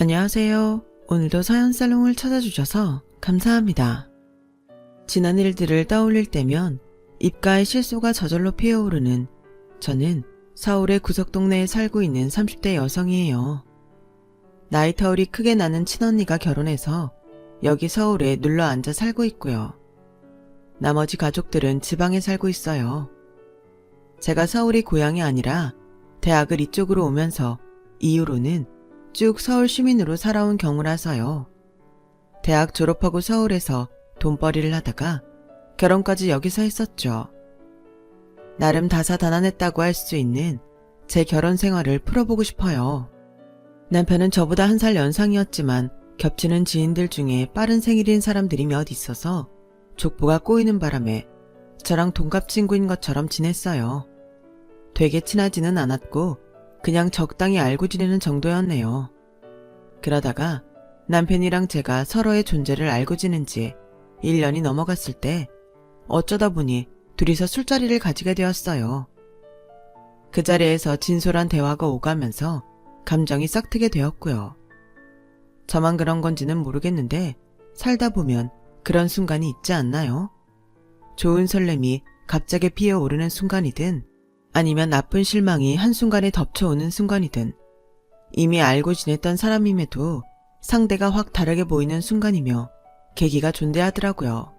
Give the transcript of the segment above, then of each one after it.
안녕하세요. 오늘도 사연살롱을 찾아주셔서 감사합니다. 지난 일들을 떠올릴 때면 입가에 실소가 저절로 피어오르는 저는 서울의 구석동네에 살고 있는 30대 여성이에요. 나이 터울이 크게 나는 친언니가 결혼해서 여기 서울에 눌러 앉아 살고 있고요. 나머지 가족들은 지방에 살고 있어요. 제가 서울이 고향이 아니라 대학을 이쪽으로 오면서 이후로는 쭉 서울 시민으로 살아온 경우라서요. 대학 졸업하고 서울에서 돈벌이를 하다가 결혼까지 여기서 했었죠. 나름 다사다난했다고 할 수 있는 제 결혼 생활을 풀어보고 싶어요. 남편은 저보다 1살 연상이었지만 겹치는 지인들 중에 빠른 생일인 사람들이 몇 있어서 족보가 꼬이는 바람에 저랑 동갑 친구인 것처럼 지냈어요. 되게 친하지는 않았고 그냥 적당히 알고 지내는 정도였네요. 그러다가 남편이랑 제가 서로의 존재를 알고 지낸 지 1년이 넘어갔을 때 어쩌다 보니 둘이서 술자리를 가지게 되었어요. 그 자리에서 진솔한 대화가 오가면서 감정이 싹트게 되었고요. 저만 그런 건지는 모르겠는데 살다 보면 그런 순간이 있지 않나요? 좋은 설렘이 갑자기 피어오르는 순간이든 아니면 나쁜 실망이 한순간에 덮쳐오는 순간이든 이미 알고 지냈던 사람임에도 상대가 확 다르게 보이는 순간이며 계기가 존재하더라고요.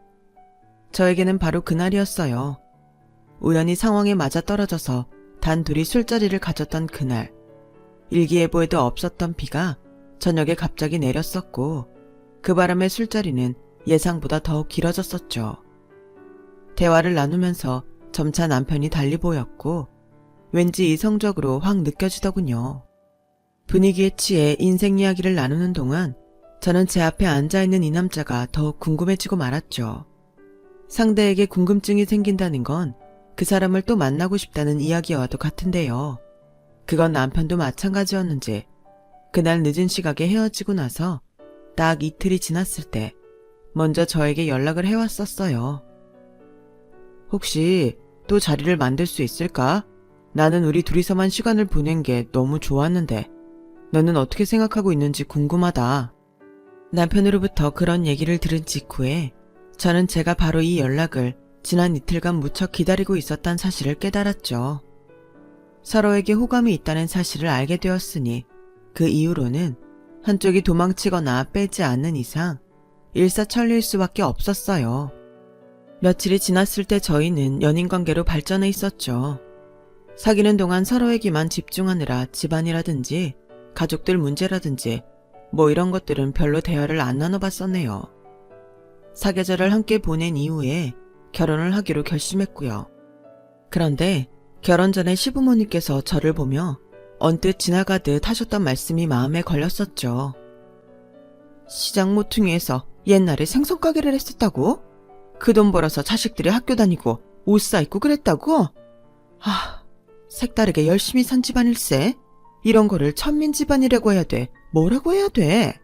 저에게는 바로 그날이었어요. 우연히 상황에 맞아떨어져서 단 둘이 술자리를 가졌던 그날. 일기예보에도 없었던 비가 저녁에 갑자기 내렸었고 그 바람에 술자리는 예상보다 더욱 길어졌었죠. 대화를 나누면서 점차 남편이 달리 보였고 왠지 이성적으로 확 느껴지더군요. 분위기에 취해 인생 이야기를 나누는 동안 저는 제 앞에 앉아있는 이 남자가 더욱 궁금해지고 말았죠. 상대에게 궁금증이 생긴다는 건 그 사람을 또 만나고 싶다는 이야기와도 같은데요. 그건 남편도 마찬가지였는지 그날 늦은 시각에 헤어지고 나서 딱 이틀이 지났을 때 먼저 저에게 연락을 해왔었어요. 혹시 또 자리를 만들 수 있을까? 나는 우리 둘이서만 시간을 보낸 게 너무 좋았는데 너는 어떻게 생각하고 있는지 궁금하다. 남편으로부터 그런 얘기를 들은 직후에 저는 제가 바로 이 연락을 지난 이틀간 무척 기다리고 있었단 사실을 깨달았죠. 서로에게 호감이 있다는 사실을 알게 되었으니 그 이후로는 한쪽이 도망치거나 빼지 않는 이상 일사천리일 수밖에 없었어요. 며칠이 지났을 때 저희는 연인관계로 발전해 있었죠. 사귀는 동안 서로에게만 집중하느라 집안이라든지 가족들 문제라든지 뭐 이런 것들은 별로 대화를 안 나눠봤었네요. 사계절을 함께 보낸 이후에 결혼을 하기로 결심했고요. 그런데 결혼 전에 시부모님께서 저를 보며 언뜻 지나가듯 하셨던 말씀이 마음에 걸렸었죠. 시장 모퉁이에서 옛날에 생선가게를 했었다고? 그 돈 벌어서 자식들이 학교 다니고 옷 사입고 그랬다고? 색다르게 열심히 산 집안일세? 이런 거를 천민 집안이라고 해야 돼? 뭐라고 해야 돼?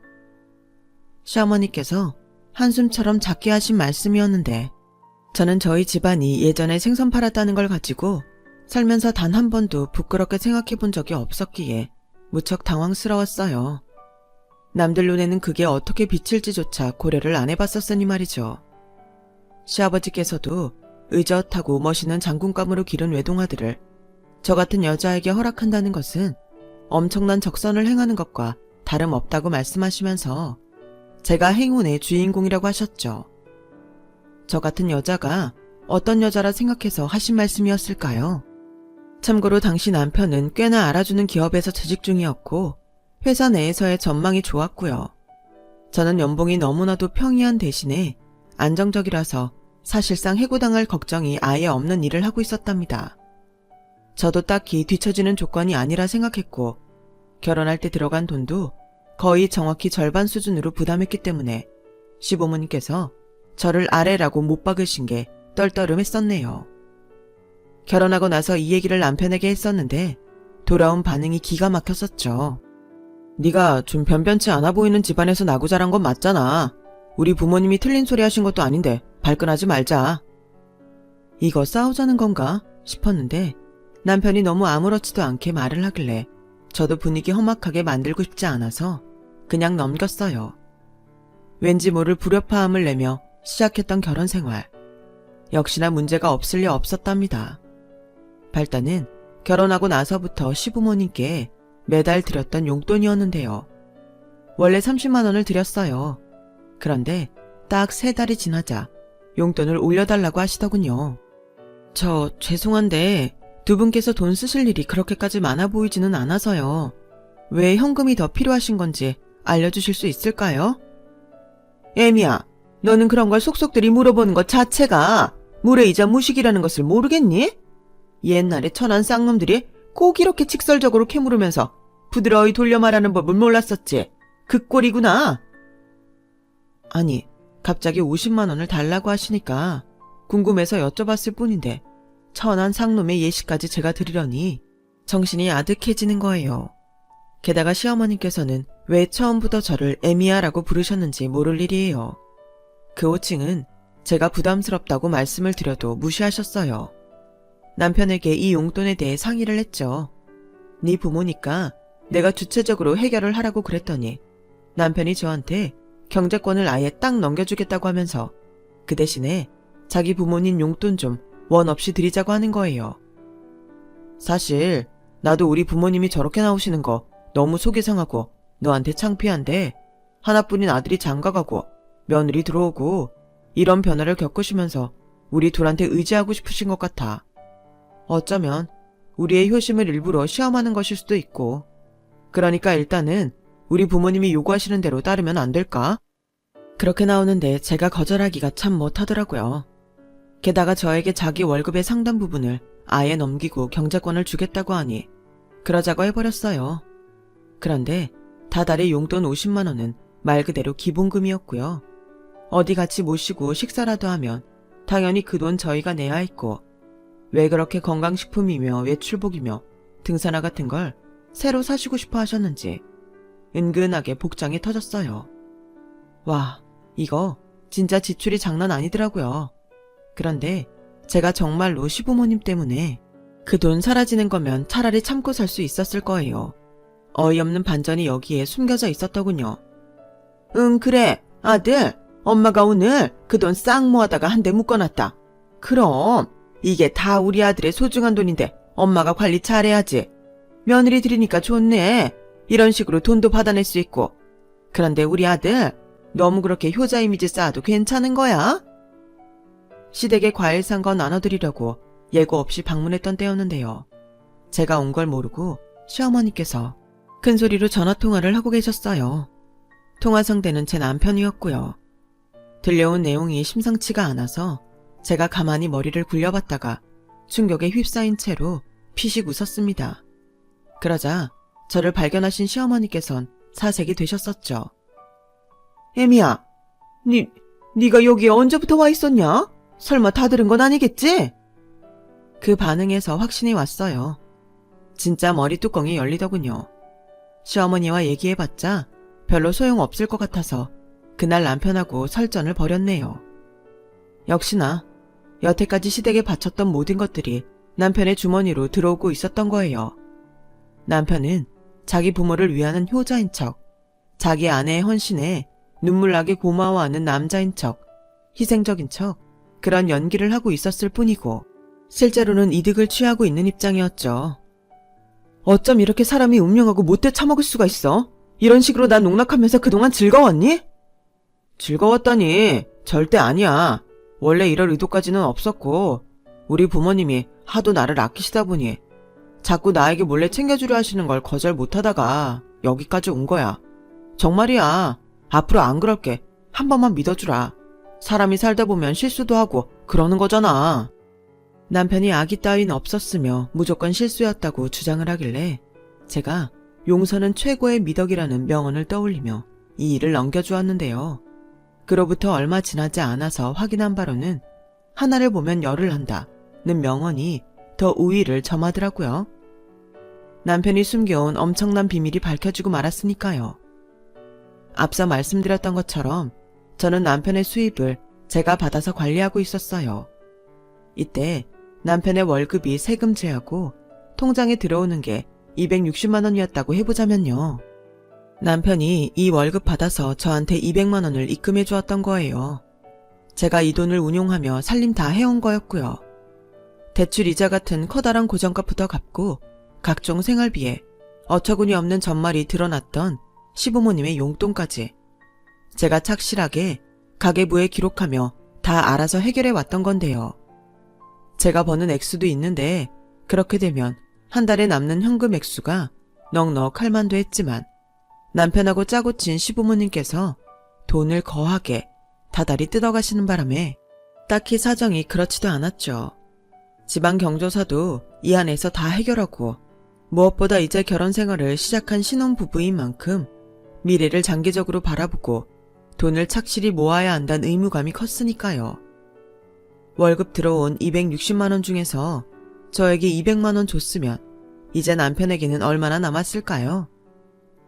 시어머니께서 한숨처럼 작게 하신 말씀이었는데 저는 저희 집안이 예전에 생선 팔았다는 걸 가지고 살면서 단 한 번도 부끄럽게 생각해 본 적이 없었기에 무척 당황스러웠어요. 남들 눈에는 그게 어떻게 비칠지조차 고려를 안 해봤었으니 말이죠. 시아버지께서도 의젓하고 멋있는 장군감으로 기른 외동아들을 저 같은 여자에게 허락한다는 것은 엄청난 적선을 행하는 것과 다름없다고 말씀하시면서 제가 행운의 주인공이라고 하셨죠. 저 같은 여자가 어떤 여자라 생각해서 하신 말씀이었을까요? 참고로 당시 남편은 꽤나 알아주는 기업에서 재직 중이었고 회사 내에서의 전망이 좋았고요. 저는 연봉이 너무나도 평이한 대신에 안정적이라서 사실상 해고당할 걱정이 아예 없는 일을 하고 있었답니다. 저도 딱히 뒤처지는 조건이 아니라 생각했고 결혼할 때 들어간 돈도 거의 정확히 절반 수준으로 부담했기 때문에 시부모님께서 저를 아래라고 못 박으신 게 떨떠름했었네요. 결혼하고 나서 이 얘기를 남편에게 했었는데 돌아온 반응이 기가 막혔었죠. 네가 좀 변변치 않아 보이는 집안에서 나고 자란 건 맞잖아. 우리 부모님이 틀린 소리 하신 것도 아닌데 발끈하지 말자. 이거 싸우자는 건가 싶었는데 남편이 너무 아무렇지도 않게 말을 하길래 저도 분위기 험악하게 만들고 싶지 않아서 그냥 넘겼어요. 왠지 모를 불협화음을 내며 시작했던 결혼 생활. 역시나 문제가 없을 리 없었답니다. 발단은 결혼하고 나서부터 시부모님께 매달 드렸던 용돈이었는데요. 원래 30만 원을 드렸어요. 그런데 딱 3달이 지나자 용돈을 올려달라고 하시더군요. 저 죄송한데 두 분께서 돈 쓰실 일이 그렇게까지 많아 보이지는 않아서요. 왜 현금이 더 필요하신 건지 알려주실 수 있을까요? 애미야, 너는 그런 걸 속속들이 물어보는 것 자체가 무례이자 무식이라는 것을 모르겠니? 옛날에 천한 쌍놈들이 꼭 이렇게 직설적으로 캐물으면서 부드러이 돌려 말하는 법을 몰랐었지. 그 꼴이구나. 아니, 갑자기 50만 원을 달라고 하시니까 궁금해서 여쭤봤을 뿐인데 천한 쌍놈의 예시까지 제가 들으려니 정신이 아득해지는 거예요. 게다가 시어머님께서는 왜 처음부터 저를 애미야라고 부르셨는지 모를 일이에요. 그 호칭은 제가 부담스럽다고 말씀을 드려도 무시하셨어요. 남편에게 이 용돈에 대해 상의를 했죠. 네 부모니까 내가 주체적으로 해결을 하라고 그랬더니 남편이 저한테 경제권을 아예 딱 넘겨주겠다고 하면서 그 대신에 자기 부모님 용돈 좀 원 없이 드리자고 하는 거예요. 사실 나도 우리 부모님이 저렇게 나오시는 거 너무 속이 상하고 너한테 창피한데 하나뿐인 아들이 장가가고 며느리 들어오고 이런 변화를 겪으시면서 우리 둘한테 의지하고 싶으신 것 같아. 어쩌면 우리의 효심을 일부러 시험하는 것일 수도 있고 그러니까 일단은 우리 부모님이 요구하시는 대로 따르면 안 될까? 그렇게 나오는데 제가 거절하기가 참 못하더라고요. 게다가 저에게 자기 월급의 상당 부분을 아예 넘기고 경제권을 주겠다고 하니 그러자고 해버렸어요. 그런데 다달이 용돈 50만 원은 말 그대로 기본금이었고요. 어디 같이 모시고 식사라도 하면 당연히 그 돈 저희가 내야 했고 왜 그렇게 건강식품이며 외출복이며 등산화 같은 걸 새로 사시고 싶어 하셨는지 은근하게 복장이 터졌어요. 와, 이거 진짜 지출이 장난 아니더라고요. 그런데 제가 정말로 시부모님 때문에 그 돈 사라지는 거면 차라리 참고 살 수 있었을 거예요. 어이없는 반전이 여기에 숨겨져 있었더군요. 응, 그래. 아들, 엄마가 오늘 그 돈 싹 모아다가 한 대 묶어놨다. 그럼 이게 다 우리 아들의 소중한 돈인데 엄마가 관리 잘해야지. 며느리 들이니까 좋네. 이런 식으로 돈도 받아낼 수 있고. 그런데 우리 아들 너무 그렇게 효자 이미지 쌓아도 괜찮은 거야? 시댁에 과일 산 거 나눠드리려고 예고 없이 방문했던 때였는데요. 제가 온 걸 모르고 시어머니께서 큰 소리로 전화통화를 하고 계셨어요. 통화 상대는 제 남편이었고요. 들려온 내용이 심상치가 않아서 제가 가만히 머리를 굴려봤다가 충격에 휩싸인 채로 피식 웃었습니다. 그러자 저를 발견하신 시어머니께선 사색이 되셨었죠. 애미야, 네가 여기에 언제부터 와 있었냐? 설마 다 들은 건 아니겠지? 그 반응에서 확신이 왔어요. 진짜 머리 뚜껑이 열리더군요. 시어머니와 얘기해봤자 별로 소용없을 것 같아서 그날 남편하고 설전을 벌였네요. 역시나 여태까지 시댁에 바쳤던 모든 것들이 남편의 주머니로 들어오고 있었던 거예요. 남편은 자기 부모를 위하는 효자인 척, 자기 아내의 헌신에 눈물나게 고마워하는 남자인 척, 희생적인 척, 그런 연기를 하고 있었을 뿐이고 실제로는 이득을 취하고 있는 입장이었죠. 어쩜 이렇게 사람이 운명하고 못돼 처먹을 수가 있어? 이런 식으로 난 농락하면서 그동안 즐거웠니? 즐거웠다니 절대 아니야. 원래 이럴 의도까지는 없었고 우리 부모님이 하도 나를 아끼시다 보니 자꾸 나에게 몰래 챙겨주려 하시는 걸 거절 못하다가 여기까지 온 거야. 정말이야. 앞으로 안 그럴게. 한 번만 믿어주라. 사람이 살다 보면 실수도 하고 그러는 거잖아. 남편이 악의 따윈 없었으며 무조건 실수였다고 주장을 하길래 제가 용서는 최고의 미덕이라는 명언을 떠올리며 이 일을 넘겨주었는데요. 그로부터 얼마 지나지 않아서 확인한 바로는 하나를 보면 열을 한다는 명언이 더 우위를 점하더라고요. 남편이 숨겨온 엄청난 비밀이 밝혀지고 말았으니까요. 앞서 말씀드렸던 것처럼 저는 남편의 수입을 제가 받아서 관리하고 있었어요. 이때 남편의 월급이 세금 제하고 통장에 들어오는 게 260만 원이었다고 해보자면요. 남편이 이 월급 받아서 저한테 200만 원을 입금해 주었던 거예요. 제가 이 돈을 운용하며 살림 다 해온 거였고요. 대출 이자 같은 커다란 고정값부터 갚고 각종 생활비에 어처구니 없는 전말이 드러났던 시부모님의 용돈까지 제가 착실하게 가계부에 기록하며 다 알아서 해결해 왔던 건데요. 제가 버는 액수도 있는데 그렇게 되면 한 달에 남는 현금 액수가 넉넉할 만도 했지만 남편하고 짜고 친 시부모님께서 돈을 거하게 다달이 뜯어가시는 바람에 딱히 사정이 그렇지도 않았죠. 집안 경조사도 이 안에서 다 해결하고 무엇보다 이제 결혼 생활을 시작한 신혼부부인 만큼 미래를 장기적으로 바라보고 돈을 착실히 모아야 한다는 의무감이 컸으니까요. 월급 들어온 260만 원 중에서 저에게 200만 원 줬으면 이제 남편에게는 얼마나 남았을까요?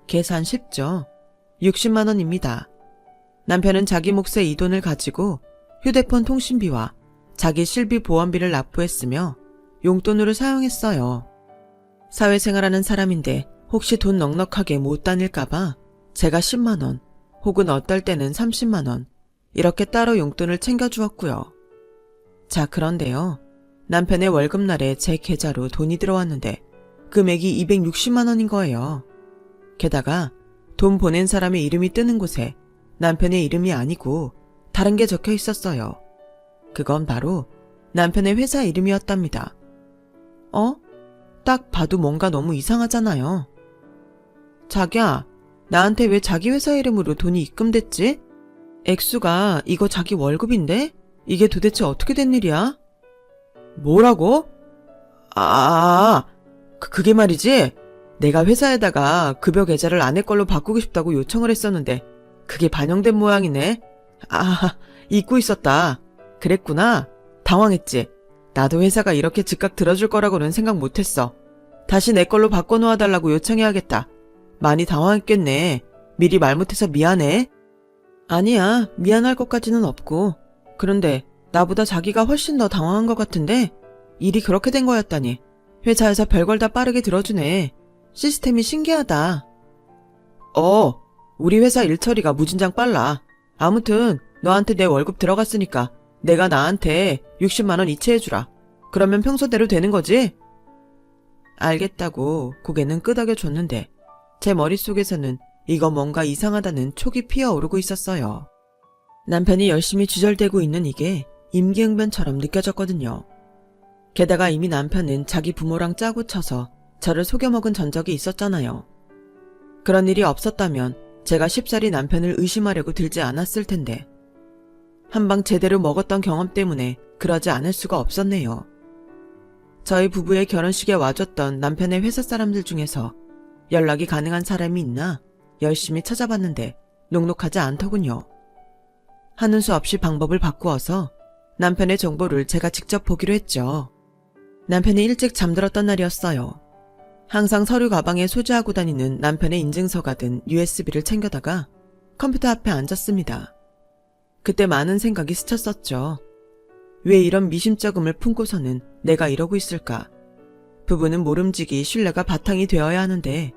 계산 쉽죠? 60만 원입니다. 남편은 자기 몫의 이 돈을 가지고 휴대폰 통신비와 자기 실비 보험비를 납부했으며 용돈으로 사용했어요. 사회생활하는 사람인데 혹시 돈 넉넉하게 못 다닐까봐 제가 10만 원 혹은 어떨 때는 30만 원 이렇게 따로 용돈을 챙겨주었고요. 자, 그런데요. 남편의 월급날에 제 계좌로 돈이 들어왔는데 금액이 260만 원인 거예요. 게다가 돈 보낸 사람의 이름이 뜨는 곳에 남편의 이름이 아니고 다른 게 적혀 있었어요. 그건 바로 남편의 회사 이름이었답니다. 딱 봐도 뭔가 너무 이상하잖아요. 자기야, 나한테 왜 자기 회사 이름으로 돈이 입금됐지? 액수가 이거 자기 월급인데? 이게 도대체 어떻게 된 일이야? 뭐라고? 그게 말이지. 내가 회사에다가 급여 계좌를 아내 걸로 바꾸고 싶다고 요청을 했었는데 그게 반영된 모양이네. 잊고 있었다. 그랬구나. 당황했지. 나도 회사가 이렇게 즉각 들어줄 거라고는 생각 못했어. 다시 내 걸로 바꿔놓아달라고 요청해야겠다. 많이 당황했겠네. 미리 말 못해서 미안해. 아니야, 미안할 것까지는 없고. 그런데 나보다 자기가 훨씬 더 당황한 것 같은데 일이 그렇게 된 거였다니. 회사에서 별걸 다 빠르게 들어주네. 시스템이 신기하다. 우리 회사 일 처리가 무진장 빨라. 아무튼 너한테 내 월급 들어갔으니까 내가 나한테 60만 원 이체해주라. 그러면 평소대로 되는 거지? 알겠다고 고개는 끄덕여줬는데 제 머릿속에서는 이거 뭔가 이상하다는 촉이 피어오르고 있었어요. 남편이 열심히 주절대고 있는 이게 임기응변처럼 느껴졌거든요. 게다가 이미 남편은 자기 부모랑 짜고 쳐서 저를 속여먹은 전적이 있었잖아요. 그런 일이 없었다면 제가 쉽사리 남편을 의심하려고 들지 않았을 텐데 한방 제대로 먹었던 경험 때문에 그러지 않을 수가 없었네요. 저희 부부의 결혼식에 와줬던 남편의 회사 사람들 중에서 연락이 가능한 사람이 있나 열심히 찾아봤는데 녹록하지 않더군요. 하는 수 없이 방법을 바꾸어서 남편의 정보를 제가 직접 보기로 했죠. 남편이 일찍 잠들었던 날이었어요. 항상 서류 가방에 소지하고 다니는 남편의 인증서가 든 USB를 챙겨다가 컴퓨터 앞에 앉았습니다. 그때 많은 생각이 스쳤었죠. 왜 이런 미심쩍음을 품고서는 내가 이러고 있을까? 부부는 모름지기 신뢰가 바탕이 되어야 하는데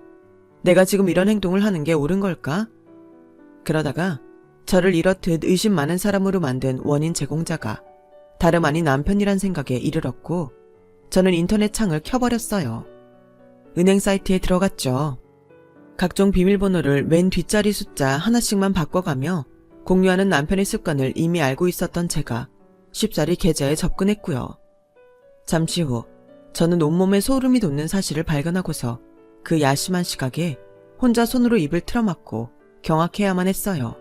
내가 지금 이런 행동을 하는 게 옳은 걸까? 그러다가 저를 이렇듯 의심 많은 사람으로 만든 원인 제공자가 다름 아닌 남편이란 생각에 이르렀고 저는 인터넷 창을 켜버렸어요. 은행 사이트에 들어갔죠. 각종 비밀번호를 맨 뒷자리 숫자 하나씩만 바꿔가며 공유하는 남편의 습관을 이미 알고 있었던 제가 쉽사리 계좌에 접근했고요. 잠시 후 저는 온몸에 소름이 돋는 사실을 발견하고서 그 야심한 시각에 혼자 손으로 입을 틀어막고 경악해야만 했어요.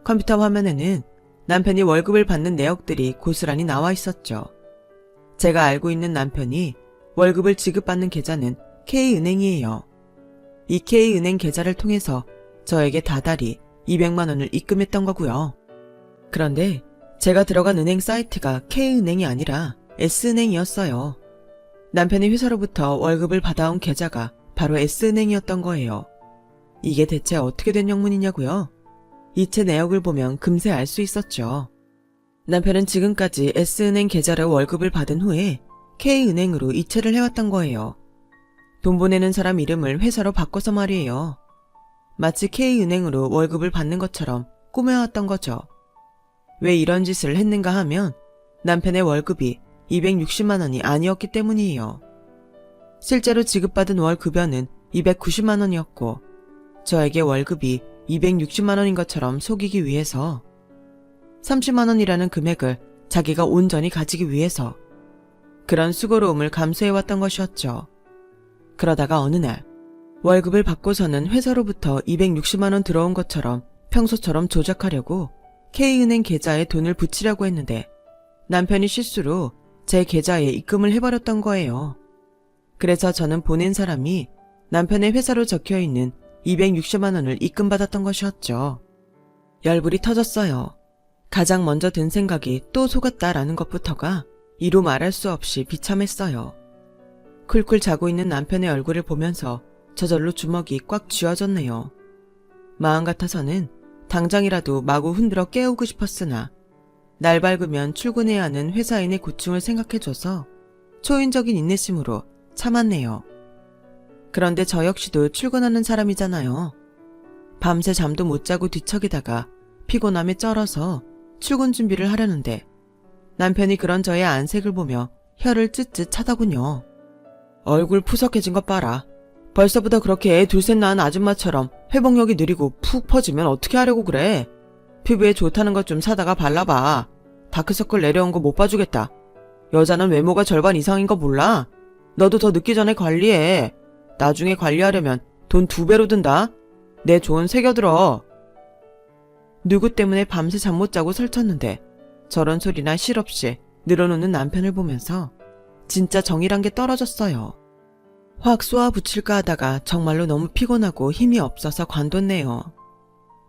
컴퓨터 화면에는 남편이 월급을 받는 내역들이 고스란히 나와 있었죠. 제가 알고 있는 남편이 월급을 지급받는 계좌는 K은행이에요. 이 K은행 계좌를 통해서 저에게 다달이 200만 원을 입금했던 거고요. 그런데 제가 들어간 은행 사이트가 K은행이 아니라 S은행이었어요. 남편이 회사로부터 월급을 받아온 계좌가 바로 S은행이었던 거예요. 이게 대체 어떻게 된 영문이냐고요? 이체 내역을 보면 금세 알 수 있었죠. 남편은 지금까지 S은행 계좌로 월급을 받은 후에 K은행으로 이체를 해왔던 거예요. 돈 보내는 사람 이름을 회사로 바꿔서 말이에요. 마치 K은행으로 월급을 받는 것처럼 꾸며왔던 거죠. 왜 이런 짓을 했는가 하면 남편의 월급이 260만 원이 아니었기 때문이에요. 실제로 지급받은 월급여는 290만 원이었고 저에게 월급이 260만 원인 것처럼 속이기 위해서 30만 원이라는 금액을 자기가 온전히 가지기 위해서 그런 수고로움을 감수해왔던 것이었죠. 그러다가 어느 날 월급을 받고서는 회사로부터 260만 원 들어온 것처럼 평소처럼 조작하려고 K은행 계좌에 돈을 붙이려고 했는데 남편이 실수로 제 계좌에 입금을 해버렸던 거예요. 그래서 저는 보낸 사람이 남편의 회사로 적혀있는 260만 원을 입금받았던 것이었죠. 열불이 터졌어요. 가장 먼저 든 생각이 또 속았다라는 것부터가 이루 말할 수 없이 비참했어요. 쿨쿨 자고 있는 남편의 얼굴을 보면서 저절로 주먹이 꽉 쥐어졌네요. 마음 같아서는 당장이라도 마구 흔들어 깨우고 싶었으나 날 밝으면 출근해야 하는 회사인의 고충을 생각해줘서 초인적인 인내심으로 참았네요. 그런데 저 역시도 출근하는 사람이잖아요. 밤새 잠도 못 자고 뒤척이다가 피곤함에 쩔어서 출근 준비를 하려는데 남편이 그런 저의 안색을 보며 혀를 쯧쯧 차더군요. 얼굴 푸석해진 것 봐라. 벌써부터 그렇게 애 둘셋 낳은 아줌마처럼 회복력이 느리고 푹 퍼지면 어떻게 하려고 그래. 피부에 좋다는 것 좀 사다가 발라봐. 다크서클 내려온 거 못 봐주겠다. 여자는 외모가 절반 이상인 거 몰라? 너도 더 늦기 전에 관리해. 나중에 관리하려면 돈 2배로 든다. 내 조언 새겨들어. 누구 때문에 밤새 잠 못 자고 설쳤는데 저런 소리나 실없이 늘어놓는 남편을 보면서 진짜 정이란 게 떨어졌어요. 확 쏘아붙일까 하다가 정말로 너무 피곤하고 힘이 없어서 관뒀네요.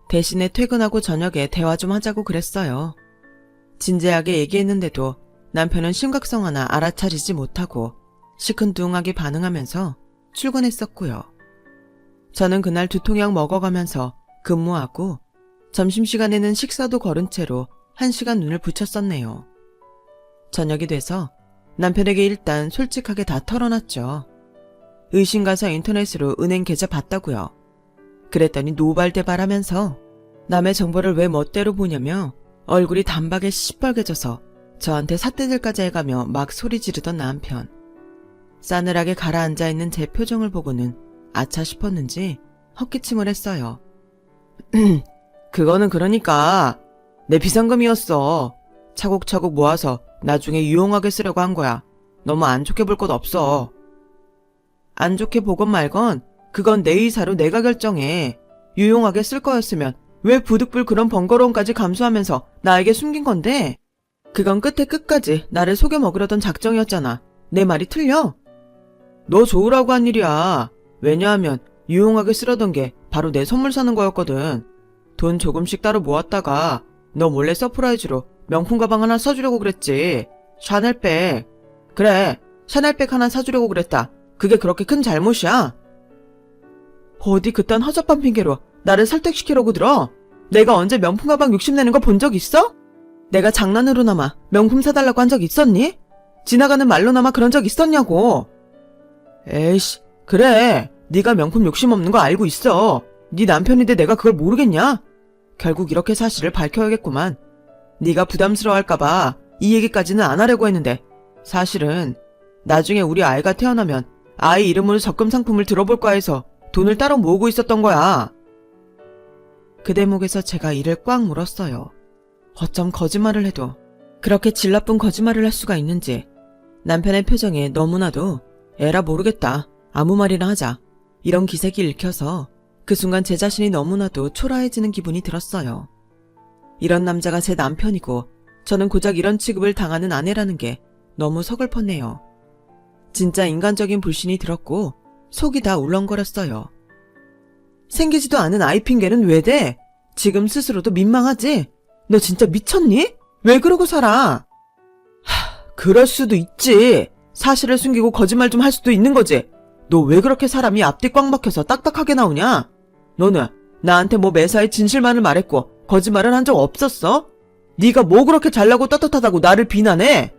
대신에 퇴근하고 저녁에 대화 좀 하자고 그랬어요. 진지하게 얘기했는데도 남편은 심각성 하나 알아차리지 못하고 시큰둥하게 반응하면서 출근했었고요. 저는 그날 두통약 먹어가면서 근무하고 점심시간에는 식사도 거른 채로 1시간 눈을 붙였었네요. 저녁이 돼서 남편에게 일단 솔직하게 다 털어놨죠. 의심 가서 인터넷으로 은행 계좌 봤다고요. 그랬더니 노발대발하면서 남의 정보를 왜 멋대로 보냐며 얼굴이 단박에 시뻘개져서 저한테 삿대질까지 해가며 막 소리 지르던 남편. 싸늘하게 가라앉아있는 제 표정을 보고는 아차 싶었는지 헛기침을 했어요. 그거는 그러니까 내 비상금이었어. 차곡차곡 모아서 나중에 유용하게 쓰려고 한 거야. 너무 안 좋게 볼 것 없어. 안 좋게 보건 말건 그건 내 의사로 내가 결정해. 유용하게 쓸 거였으면 왜 부득불 그런 번거로움까지 감수하면서 나에게 숨긴 건데? 그건 끝에 끝까지 나를 속여 먹으려던 작정이었잖아. 내 말이 틀려? 너 좋으라고 한 일이야. 왜냐하면 유용하게 쓰려던 게 바로 내 선물 사는 거였거든. 돈 조금씩 따로 모았다가 너 몰래 서프라이즈로 명품 가방 하나 사주려고 그랬지. 샤넬백. 그래, 샤넬백 하나 사주려고 그랬다. 그게 그렇게 큰 잘못이야? 어디 그딴 허접한 핑계로 나를 설득시키려고 들어? 내가 언제 명품 가방 욕심내는 거 본 적 있어? 내가 장난으로나마 명품 사달라고 한 적 있었니? 지나가는 말로나마 그런 적 있었냐고. 에이씨, 그래. 네가 명품 욕심 없는 거 알고 있어. 네 남편인데 내가 그걸 모르겠냐? 결국 이렇게 사실을 밝혀야겠구만. 네가 부담스러워할까봐 이 얘기까지는 안 하려고 했는데 사실은 나중에 우리 아이가 태어나면 아이 이름으로 적금 상품을 들어볼까 해서 돈을 따로 모으고 있었던 거야. 그 대목에서 제가 이를 꽉 물었어요. 어쩜 거짓말을 해도 그렇게 질 나쁜 거짓말을 할 수가 있는지. 남편의 표정에 너무나도 에라 모르겠다. 아무 말이나 하자. 이런 기색이 읽혀서 그 순간 제 자신이 너무나도 초라해지는 기분이 들었어요. 이런 남자가 제 남편이고 저는 고작 이런 취급을 당하는 아내라는 게 너무 서글펐네요. 진짜 인간적인 불신이 들었고 속이 다 울렁거렸어요. 생기지도 않은 아이 핑계는 왜 대? 지금 스스로도 민망하지? 너 진짜 미쳤니? 왜 그러고 살아? 그럴 수도 있지. 사실을 숨기고 거짓말 좀 할 수도 있는 거지. 너 왜 그렇게 사람이 앞뒤 꽉 막혀서 딱딱하게 나오냐? 너는 나한테 뭐 매사에 진실만을 말했고 거짓말을 한 적 없었어? 네가 뭐 그렇게 잘나고 떳떳하다고 나를 비난해?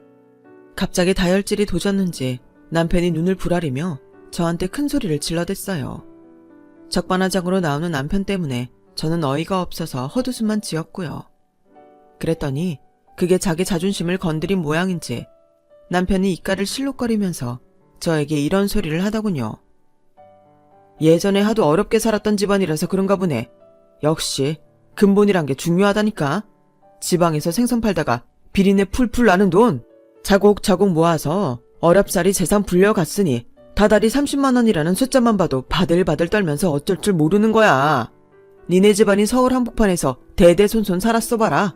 갑자기 다혈질이 도졌는지 남편이 눈을 부라리며 저한테 큰 소리를 질러댔어요. 적반하장으로 나오는 남편 때문에 저는 어이가 없어서 헛웃음만 지었고요. 그랬더니 그게 자기 자존심을 건드린 모양인지 남편이 입가를 실룩거리면서 저에게 이런 소리를 하더군요. 예전에 하도 어렵게 살았던 집안이라서 그런가 보네. 역시 근본이란 게 중요하다니까. 지방에서 생선 팔다가 비린내 풀풀 나는 돈 차곡차곡 모아서 어렵사리 재산 불려갔으니 다달이 30만 원이라는 숫자만 봐도 바들바들 떨면서 어쩔 줄 모르는 거야. 니네 집안이 서울 한복판에서 대대손손 살았어 봐라.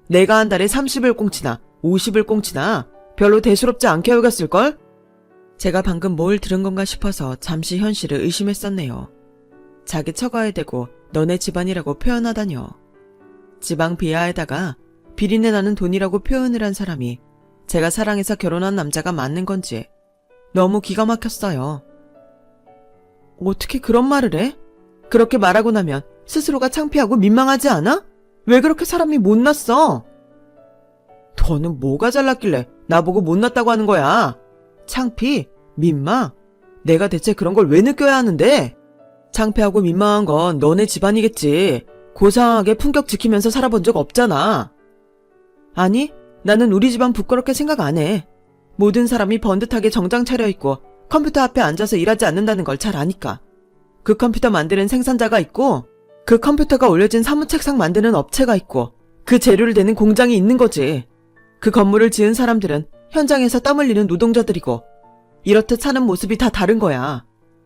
내가 한 달에 30을 꽁치나 50을 꽁치나 별로 대수롭지 않게 여겼을걸? 제가 방금 뭘 들은 건가 싶어서 잠시 현실을 의심했었네요. 자기 처가에 대고 너네 집안이라고 표현하다뇨. 지방 비하에다가 비린내 나는 돈이라고 표현을 한 사람이 제가 사랑해서 결혼한 남자가 맞는 건지 너무 기가 막혔어요. 어떻게 그런 말을 해? 그렇게 말하고 나면 스스로가 창피하고 민망하지 않아? 왜 그렇게 사람이 못났어? 너는 뭐가 잘났길래 나보고 못났다고 하는 거야? 창피? 민망? 내가 대체 그런 걸 왜 느껴야 하는데? 창피하고 민망한 건 너네 집안이겠지. 고상하게 품격 지키면서 살아본 적 없잖아. 아니, 나는 우리 집안 부끄럽게 생각 안 해. 모든 사람이 번듯하게 정장 차려입고 컴퓨터 앞에 앉아서 일하지 않는다는 걸 잘 아니까. 그 컴퓨터 만드는 생산자가 있고 그 컴퓨터가 올려진 사무책상 만드는 업체가 있고 그 재료를 대는 공장이 있는 거지. 그 건물을 지은 사람들은 현장에서 땀 흘리는 노동자들이고 이렇듯 사는 모습이 다 다른 거야.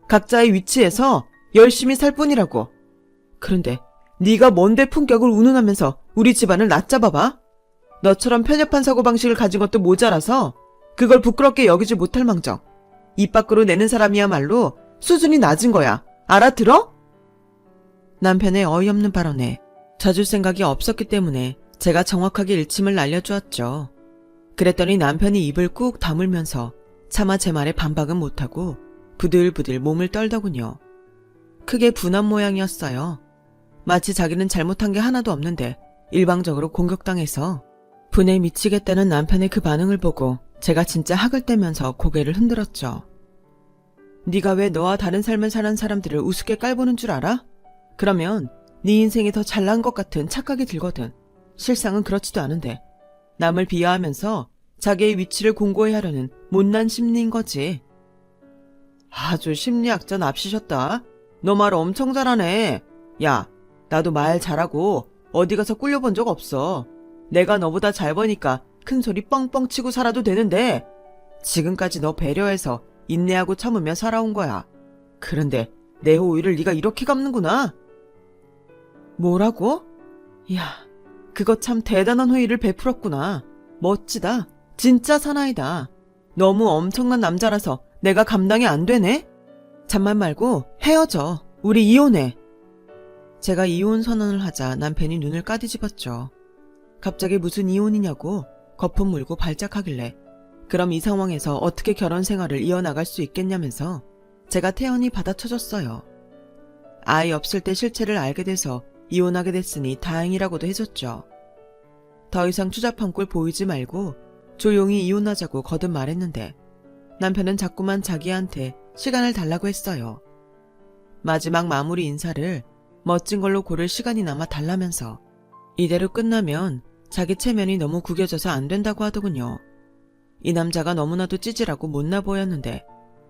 각자의 위치에서 열심히 살 뿐이라고. 그런데 네가 뭔데 품격을 운운하면서 우리 집안을 낮잡아봐? 너처럼 편협한 사고방식을 가진 것도 모자라서 그걸 부끄럽게 여기지 못할 망정. 입 밖으로 내는 사람이야말로 수준이 낮은 거야. 알아들어? 남편의 어이없는 발언에 져줄 생각이 없었기 때문에 제가 정확하게 일침을 날려주었죠. 그랬더니 남편이 입을 꾹 다물면서 차마 제 말에 반박은 못하고 부들부들 몸을 떨더군요. 크게 분한 모양이었어요. 마치 자기는 잘못한 게 하나도 없는데 일방적으로 공격당해서 분에 미치겠다는 남편의 그 반응을 보고 제가 진짜 학을 떼면서 고개를 흔들었죠. 네가 왜 너와 다른 삶을 사는 사람들을 우습게 깔보는 줄 알아? 그러면 네 인생이 더 잘난 것 같은 착각이 들거든. 실상은 그렇지도 않은데 남을 비하하면서 자기의 위치를 공고히 하려는 못난 심리인 거지. 아주 심리학자 납시셨다. 너 말 엄청 잘하네. 야, 나도 말 잘하고 어디 가서 꿀려본 적 없어. 내가 너보다 잘 버니까 큰 소리 뻥뻥 치고 살아도 되는데 지금까지 너 배려해서 인내하고 참으며 살아온 거야. 그런데 내 호의를 네가 이렇게 갚는구나. 뭐라고? 이야, 그거 참 대단한 호의를 베풀었구나. 멋지다. 진짜 사나이다. 너무 엄청난 남자라서 내가 감당이 안 되네? 잠만 말고 헤어져. 우리 이혼해. 제가 이혼 선언을 하자 남편이 눈을 까디집었죠. 갑자기 무슨 이혼이냐고 거품 물고 발작하길래 그럼 이 상황에서 어떻게 결혼 생활을 이어나갈 수 있겠냐면서 제가 태연히 받아쳐줬어요. 아이 없을 때 실체를 알게 돼서 이혼하게 됐으니 다행이라고도 해줬죠. 더 이상 추잡한 꼴 보이지 말고 조용히 이혼하자고 거듭 말했는데 남편은 자꾸만 자기한테 시간을 달라고 했어요. 마지막 마무리 인사를 멋진 걸로 고를 시간이 남아 달라면서 이대로 끝나면 자기 체면이 너무 구겨져서 안 된다고 하더군요. 이 남자가 너무나도 찌질하고 못나 보였는데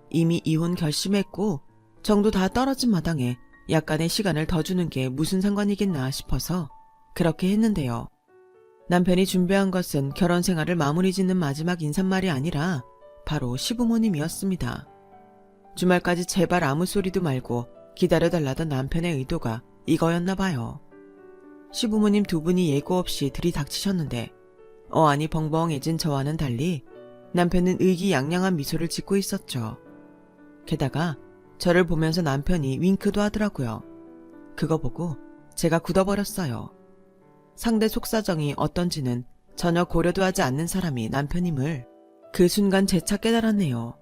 이미 이혼 결심했고 정도 다 떨어진 마당에 약간의 시간을 더 주는 게 무슨 상관이겠나 싶어서 그렇게 했는데요. 남편이 준비한 것은 결혼 생활을 마무리 짓는 마지막 인사말이 아니라 바로 시부모님이었습니다. 주말까지 제발 아무 소리도 말고 기다려달라던 남편의 의도가 이거였나 봐요. 시부모님 두 분이 예고 없이 들이닥치셨는데 어안이 벙벙해진 저와는 달리 남편은 의기양양한 미소를 짓고 있었죠. 게다가 저를 보면서 남편이 윙크도 하더라고요. 그거 보고 제가 굳어버렸어요. 상대 속사정이 어떤지는 전혀 고려도 하지 않는 사람이 남편임을 그 순간 재차 깨달았네요.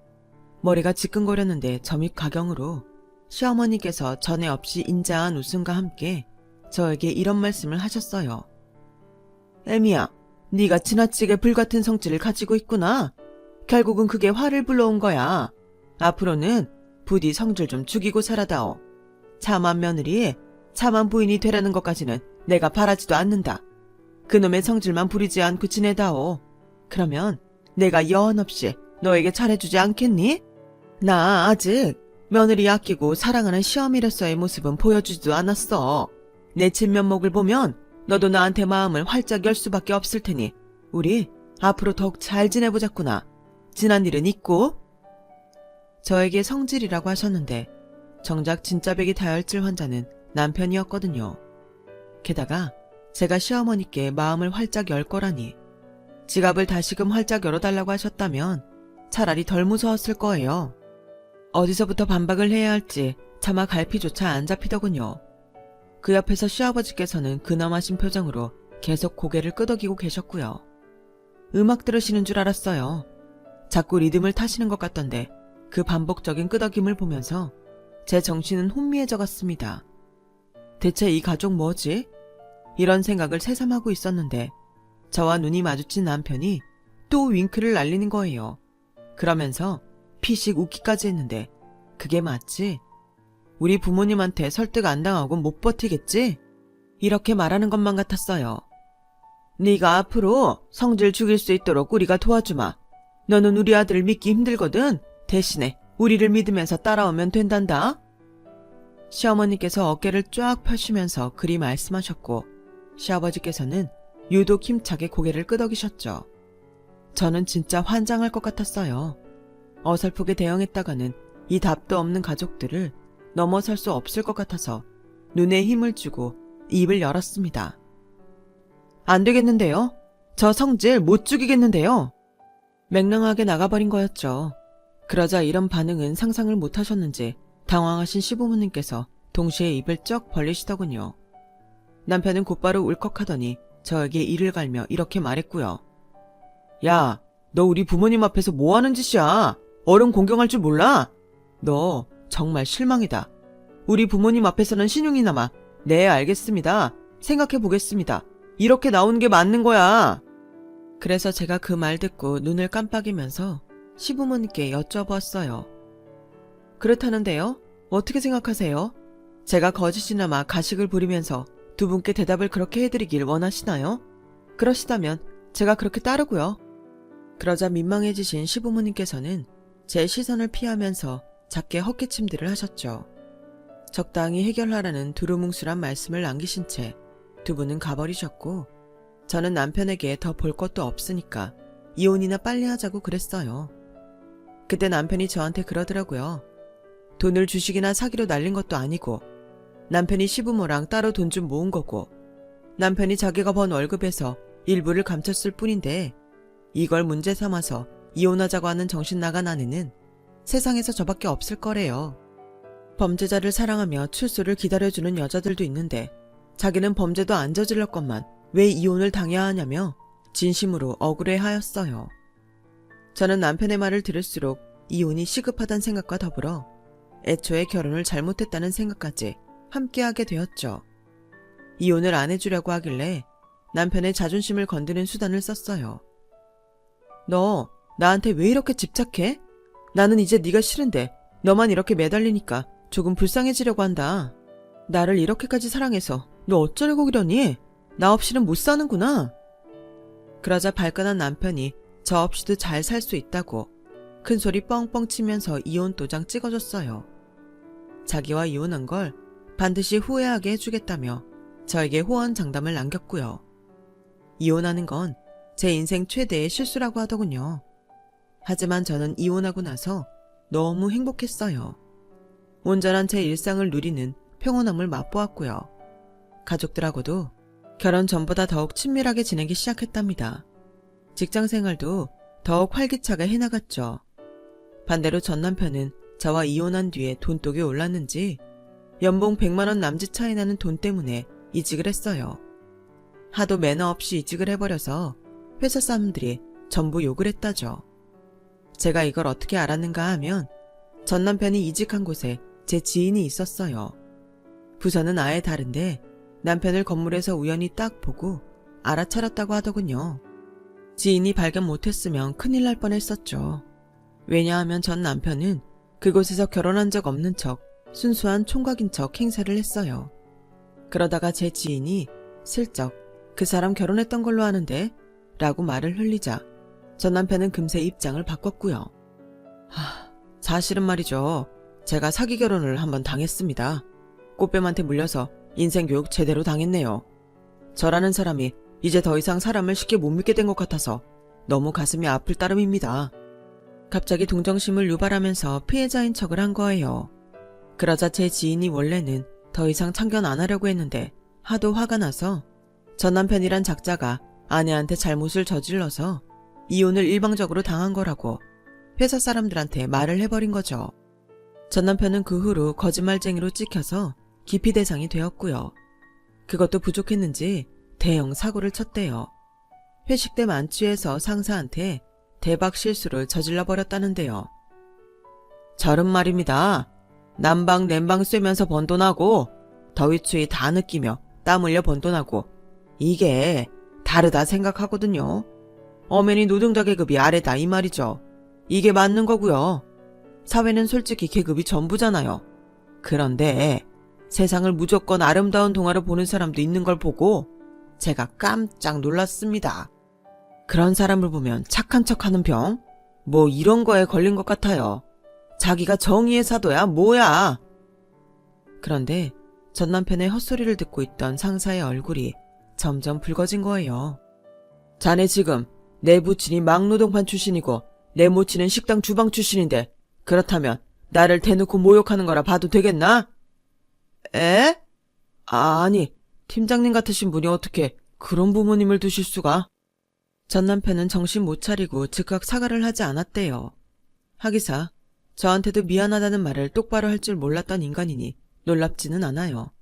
머리가 지끈거렸는데 점입 가경으로 시어머니께서 전에 없이 인자한 웃음과 함께 저에게 이런 말씀을 하셨어요. 애미야, 네가 지나치게 불같은 성질을 가지고 있구나. 결국은 그게 화를 불러온 거야. 앞으로는 부디 성질 좀 죽이고 살아다오. 참한 며느리, 참한 부인이 되라는 것까지는 내가 바라지도 않는다. 그놈의 성질만 부리지 않고 지내다오. 그러면 내가 여한 없이 너에게 잘해주지 않겠니? 나 아직 며느리 아끼고 사랑하는 시어미로서의 모습은 보여주지도 않았어. 내 진면목을 보면 너도 나한테 마음을 활짝 열 수밖에 없을 테니 우리 앞으로 더욱 잘 지내보자꾸나. 지난 일은 잊고. 저에게 성질이라고 하셨는데 정작 진짜 백이 다혈질 환자는 남편이었거든요. 게다가 제가 시어머니께 마음을 활짝 열 거라니 지갑을 다시금 활짝 열어달라고 하셨다면 차라리 덜 무서웠을 거예요. 어디서부터 반박을 해야 할지 차마 갈피조차 안 잡히더군요. 그 옆에서 시아버지께서는 근엄하신 표정으로 계속 고개를 끄덕이고 계셨고요. 음악 들으시는 줄 알았어요. 자꾸 리듬을 타시는 것 같던데 그 반복적인 끄덕임을 보면서 제 정신은 혼미해져 갔습니다. 대체 이 가족 뭐지? 이런 생각을 새삼하고 있었는데 저와 눈이 마주친 남편이 또 윙크를 날리는 거예요. 그러면서 피식 웃기까지 했는데 그게 맞지? 우리 부모님한테 설득 안 당하고 못 버티겠지? 이렇게 말하는 것만 같았어요. 네가 앞으로 성질 죽일 수 있도록 우리가 도와주마. 너는 우리 아들을 믿기 힘들거든. 대신에 우리를 믿으면서 따라오면 된단다. 시어머니께서 어깨를 쫙 펴시면서 그리 말씀하셨고 시아버지께서는 유독 힘차게 고개를 끄덕이셨죠. 저는 진짜 환장할 것 같았어요. 어설프게 대응했다가는 이 답도 없는 가족들을 넘어설 수 없을 것 같아서 눈에 힘을 주고 입을 열었습니다. 안 되겠는데요? 저 성질 못 죽이겠는데요? 맹랑하게 나가버린 거였죠. 그러자 이런 반응은 상상을 못 하셨는지 당황하신 시부모님께서 동시에 입을 쩍 벌리시더군요. 남편은 곧바로 울컥하더니 저에게 이를 갈며 이렇게 말했고요. 야, 너 우리 부모님 앞에서 뭐 하는 짓이야? 어른 공경할 줄 몰라? 너 정말 실망이다. 우리 부모님 앞에서는 신용이나마 네 알겠습니다. 생각해 보겠습니다. 이렇게 나오는 게 맞는 거야. 그래서 제가 그 말 듣고 눈을 깜빡이면서 시부모님께 여쭤봤어요. 그렇다는데요? 어떻게 생각하세요? 제가 거짓이나마 가식을 부리면서 두 분께 대답을 그렇게 해드리길 원하시나요? 그러시다면 제가 그렇게 따르고요. 그러자 민망해지신 시부모님께서는 제 시선을 피하면서 작게 헛기침들을 하셨죠. 적당히 해결하라는 두루뭉술한 말씀을 남기신 채 두 분은 가버리셨고 저는 남편에게 더 볼 것도 없으니까 이혼이나 빨리 하자고 그랬어요. 그때 남편이 저한테 그러더라고요. 돈을 주식이나 사기로 날린 것도 아니고 남편이 시부모랑 따로 돈 좀 모은 거고 남편이 자기가 번 월급에서 일부를 감췄을 뿐인데 이걸 문제 삼아서 이혼하자고 하는 정신 나간 아내는 세상에서 저밖에 없을 거래요. 범죄자를 사랑하며 출소를 기다려주는 여자들도 있는데 자기는 범죄도 안 저질렀건만 왜 이혼을 당해야 하냐며 진심으로 억울해하였어요. 저는 남편의 말을 들을수록 이혼이 시급하다는 생각과 더불어 애초에 결혼을 잘못했다는 생각까지 함께하게 되었죠. 이혼을 안 해주려고 하길래 남편의 자존심을 건드는 수단을 썼어요. 너 나한테 왜 이렇게 집착해? 나는 이제 네가 싫은데 너만 이렇게 매달리니까 조금 불쌍해지려고 한다. 나를 이렇게까지 사랑해서 너 어쩌려고 그러니? 나 없이는 못 사는구나. 그러자 발끈한 남편이 저 없이도 잘 살 수 있다고 큰소리 뻥뻥 치면서 이혼 도장 찍어줬어요. 자기와 이혼한 걸 반드시 후회하게 해주겠다며 저에게 호언장담을 남겼고요. 이혼하는 건 제 인생 최대의 실수라고 하더군요. 하지만 저는 이혼하고 나서 너무 행복했어요. 온전한 제 일상을 누리는 평온함을 맛보았고요. 가족들하고도 결혼 전보다 더욱 친밀하게 지내기 시작했답니다. 직장생활도 더욱 활기차게 해나갔죠. 반대로 전 남편은 저와 이혼한 뒤에 돈독이 올랐는지 연봉 100만원 남짓 차이 나는 돈 때문에 이직을 했어요. 하도 매너 없이 이직을 해버려서 회사 사람들이 전부 욕을 했다죠. 제가 이걸 어떻게 알았는가 하면 전 남편이 이직한 곳에 제 지인이 있었어요. 부서는 아예 다른데 남편을 건물에서 우연히 딱 보고 알아차렸다고 하더군요. 지인이 발견 못했으면 큰일 날 뻔했었죠. 왜냐하면 전 남편은 그곳에서 결혼한 적 없는 척 순수한 총각인 척 행세를 했어요. 그러다가 제 지인이 슬쩍 그 사람 결혼했던 걸로 아는데 라고 말을 흘리자 전 남편은 금세 입장을 바꿨고요. 사실은 말이죠. 제가 사기 결혼을 한번 당했습니다. 꽃뱀한테 물려서 인생교육 제대로 당했네요. 저라는 사람이 이제 더 이상 사람을 쉽게 못 믿게 된 것 같아서 너무 가슴이 아플 따름입니다. 갑자기 동정심을 유발하면서 피해자인 척을 한 거예요. 그러자 제 지인이 원래는 더 이상 참견 안 하려고 했는데 하도 화가 나서 전 남편이란 작자가 아내한테 잘못을 저질러서 이혼을 일방적으로 당한 거라고 회사 사람들한테 말을 해버린 거죠. 전 남편은 그 후로 거짓말쟁이로 찍혀서 기피 대상이 되었고요. 그것도 부족했는지 대형 사고를 쳤대요. 회식 때 만취해서 상사한테 대박 실수를 저질러 버렸다는데요. 저런 말입니다. 난방 냉방 쐬면서 번 돈하고 더위 추위 다 느끼며 땀 흘려 번 돈하고 이게 다르다 생각하거든요. 엄연히 노동자 계급이 아래다 이 말이죠. 이게 맞는 거고요. 사회는 솔직히 계급이 전부잖아요. 그런데 세상을 무조건 아름다운 동화로 보는 사람도 있는 걸 보고 제가 깜짝 놀랐습니다. 그런 사람을 보면 착한 척하는 병? 뭐 이런 거에 걸린 것 같아요. 자기가 정의의 사도야 뭐야. 그런데 전 남편의 헛소리를 듣고 있던 상사의 얼굴이 점점 붉어진 거예요. 자네 지금 내 부친이 막노동판 출신이고 내 모친은 식당 주방 출신인데 그렇다면 나를 대놓고 모욕하는 거라 봐도 되겠나? 에? 아니, 팀장님 같으신 분이 어떻게 그런 부모님을 두실 수가? 전 남편은 정신 못 차리고 즉각 사과를 하지 않았대요. 하기사 저한테도 미안하다는 말을 똑바로 할 줄 몰랐던 인간이니 놀랍지는 않아요.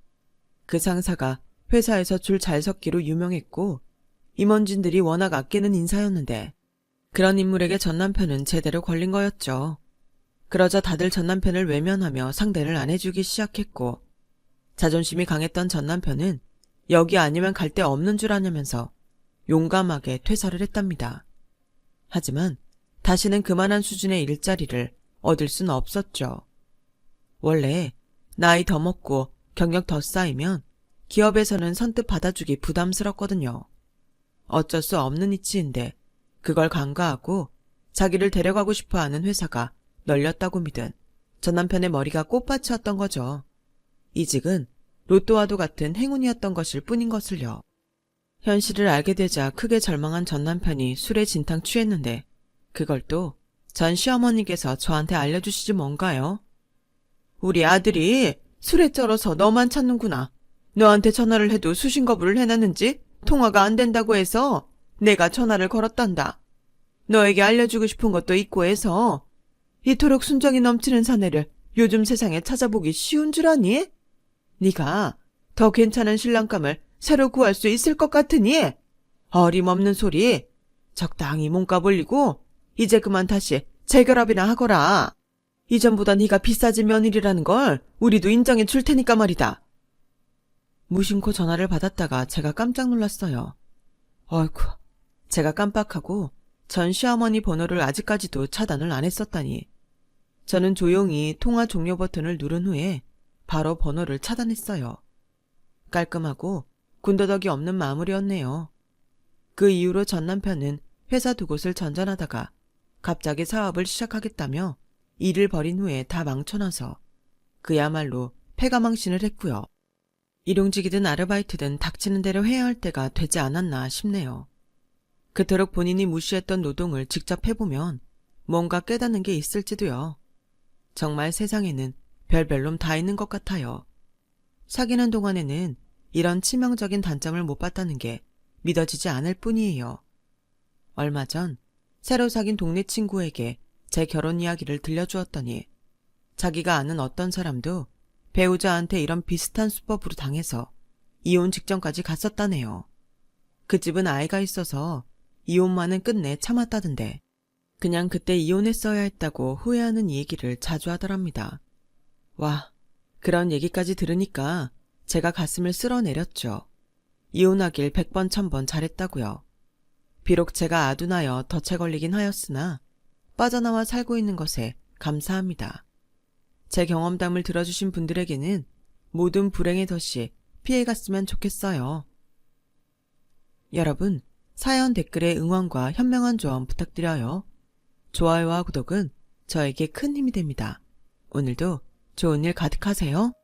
그 상사가 회사에서 줄 잘 섞기로 유명했고 임원진들이 워낙 아끼는 인사였는데 그런 인물에게 전 남편은 제대로 걸린 거였죠. 그러자 다들 전 남편을 외면하며 상대를 안 해주기 시작했고 자존심이 강했던 전 남편은 여기 아니면 갈 데 없는 줄 아냐면서 용감하게 퇴사를 했답니다. 하지만 다시는 그만한 수준의 일자리를 얻을 순 없었죠. 원래 나이 더 먹고 경력 더 쌓이면 기업에서는 선뜻 받아주기 부담스럽거든요. 어쩔 수 없는 이치인데 그걸 간과하고 자기를 데려가고 싶어하는 회사가 널렸다고 믿은 전 남편의 머리가 꽃밭이었던 거죠. 이직은 로또와도 같은 행운이었던 것일 뿐인 것을요. 현실을 알게 되자 크게 절망한 전 남편이 술에 진탕 취했는데 그걸 또 전 시어머니께서 저한테 알려주시지 뭔가요? 우리 아들이 술에 쩔어서 너만 찾는구나. 너한테 전화를 해도 수신 거부를 해놨는지 통화가 안 된다고 해서 내가 전화를 걸었단다. 너에게 알려주고 싶은 것도 있고 해서 이토록 순정이 넘치는 사내를 요즘 세상에 찾아보기 쉬운 줄 아니? 네가 더 괜찮은 신랑감을 새로 구할 수 있을 것 같으니 어림없는 소리 적당히 몸값 올리고 이제 그만 다시 재결합이나 하거라. 이전보다 네가 비싸진 며느리라는 걸 우리도 인정해 줄 테니까 말이다. 무심코 전화를 받았다가 제가 깜짝 놀랐어요. 어이쿠, 제가 깜빡하고 전 시어머니 번호를 아직까지도 차단을 안 했었다니. 저는 조용히 통화 종료 버튼을 누른 후에 바로 번호를 차단했어요. 깔끔하고 군더더기 없는 마무리였네요. 그 이후로 전 남편은 회사 두 곳을 전전하다가 갑자기 사업을 시작하겠다며 일을 벌인 후에 다 망쳐놔서 그야말로 패가망신을 했고요. 일용직이든 아르바이트든 닥치는 대로 해야 할 때가 되지 않았나 싶네요. 그토록 본인이 무시했던 노동을 직접 해보면 뭔가 깨닫는 게 있을지도요. 정말 세상에는 별별 놈 다 있는 것 같아요. 사귀는 동안에는 이런 치명적인 단점을 못 봤다는 게 믿어지지 않을 뿐이에요. 얼마 전 새로 사귄 동네 친구에게 제 결혼 이야기를 들려주었더니 자기가 아는 어떤 사람도 배우자한테 이런 비슷한 수법으로 당해서 이혼 직전까지 갔었다네요. 그 집은 아이가 있어서 이혼만은 끝내 참았다던데 그냥 그때 이혼했어야 했다고 후회하는 얘기를 자주 하더랍니다. 와, 그런 얘기까지 들으니까 제가 가슴을 쓸어내렸죠. 이혼하길 100번 1000번 잘했다고요. 비록 제가 아둔하여 덫에 걸리긴 하였으나 빠져나와 살고 있는 것에 감사합니다. 제 경험담을 들어주신 분들에게는 모든 불행의 덫이 피해갔으면 좋겠어요. 여러분, 사연 댓글에 응원과 현명한 조언 부탁드려요. 좋아요와 구독은 저에게 큰 힘이 됩니다. 오늘도 좋은 일 가득하세요.